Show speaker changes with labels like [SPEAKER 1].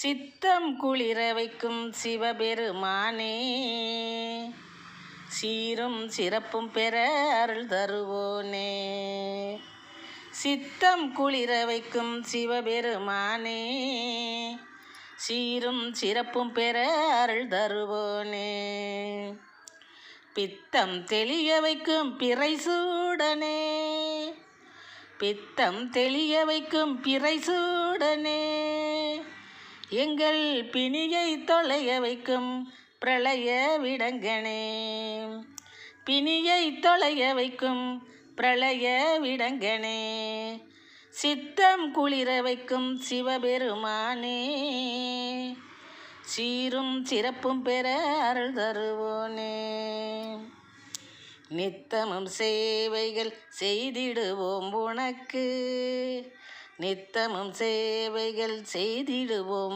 [SPEAKER 1] சித்தம் குளிர வைக்கும் சிவபெருமானே, சீரும் சிறப்பும் பெற அருள் தருவோனே. சித்தம் குளிர வைக்கும் சிவபெருமானே, சீரும் சிறப்பும் பெற அருள் தருவோனே. பித்தம் தெளிய வைக்கும் பிறைசூடனே, பித்தம் தெளிய வைக்கும் பிறைசூடனே, எங்கள் பிணியை தொலைய வைக்கும் பிரளய விடங்கனே, பிணியை தொலைய வைக்கும் பிரளய விடங்கனே. சித்தம் குளிர வைக்கும் சிவபெருமானே, சீரும் சிறப்பும் பெற அருள் தருவோனே. நித்தமும் சேவைகள் செய்திடுவோம் உனக்கு, நித்தமும் சேவைகள் செய்திடுவோம்